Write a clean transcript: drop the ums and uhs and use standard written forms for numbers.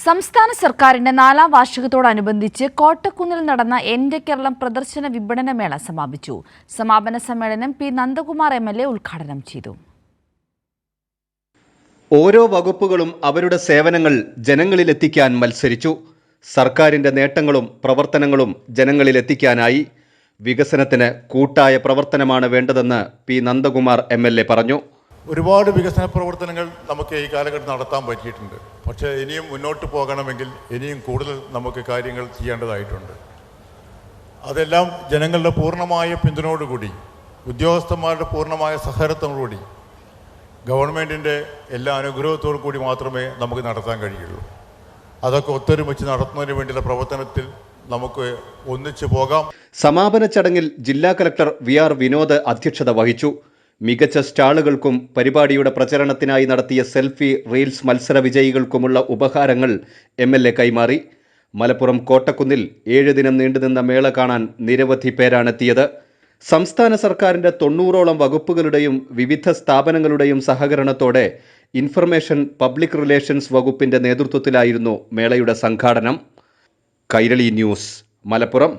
സംസ്ഥാന സർക്കാരിന്റെ 4ാം വാർഷികത്തോടനുബന്ധിച്ച് കോട്ടക്കുന്നിൽ നടന്ന എന്റെ കേരളം പ്രദർശന വിപണന മേള സമാപിച്ചു. സമാപന സമ്മേളനം പി നന്ദകുമാർ MLA ഉദ്ഘാടനം ചെയ്തു. ഓരോ വകുപ്പുകളും അവരുടെ സേവനങ്ങൾ ജനങ്ങളിലെത്തിക്കാൻ മത്സരിച്ചു. സർക്കാരിന്റെ നേട്ടങ്ങളും പ്രവർത്തനങ്ങളും ജനങ്ങളിലെത്തിക്കാനായി വികസനത്തിന് കൂട്ടായ പ്രവർത്തനമാണ് വേണ്ടതെന്ന് പി നന്ദകുമാർ MLA പറഞ്ഞു. ഒരുപാട് വികസന പ്രവർത്തനങ്ങൾ നമുക്ക് ഈ കാലഘട്ടം നടത്താൻ പറ്റിയിട്ടുണ്ട്. പക്ഷേ ഇനിയും മുന്നോട്ട് പോകണമെങ്കിൽ ഇനിയും കൂടുതൽ നമുക്ക് കാര്യങ്ങൾ ചെയ്യേണ്ടതായിട്ടുണ്ട്. അതെല്ലാം ജനങ്ങളുടെ പൂർണ്ണമായ പിന്തുണയോടുകൂടി, ഉദ്യോഗസ്ഥന്മാരുടെ പൂർണ്ണമായ സഹകരണത്തോടുകൂടി, ഗവൺമെൻറ്റിൻ്റെ എല്ലാ അനുഗ്രഹത്തോടു കൂടി മാത്രമേ നമുക്ക് നടത്താൻ കഴിയുള്ളൂ. അതൊക്കെ ഒത്തൊരുമിച്ച് നടത്തുന്നതിന് വേണ്ടിയുള്ള പ്രവർത്തനത്തിൽ നമുക്ക് ഒന്നിച്ചു പോകാം. സമാപന ചടങ്ങിൽ ജില്ലാ കളക്ടർ VR വിനോദ് അധ്യക്ഷത വഹിച്ചു. മികച്ച സ്റ്റാളുകൾക്കും പരിപാടിയുടെ പ്രചരണത്തിനായി നടത്തിയ സെൽഫി റീൽസ് മത്സര വിജയികൾക്കുമുള്ള ഉപഹാരങ്ങൾ MLA കൈമാറി. മലപ്പുറം കോട്ടക്കുന്നിൽ 7 ദിനം നീണ്ടുനിന്ന മേള കാണാൻ നിരവധി പേരാണെത്തിയത്. സംസ്ഥാന സർക്കാരിന്റെ 90ഓളം വകുപ്പുകളുടെയും വിവിധ സ്ഥാപനങ്ങളുടെയും സഹകരണത്തോടെ ഇൻഫർമേഷൻ പബ്ലിക് റിലേഷൻസ് വകുപ്പിന്റെ നേതൃത്വത്തിലായിരുന്നു മേളയുടെ സംഘാടനം. കൈരളി ന്യൂസ്, മലപ്പുറം.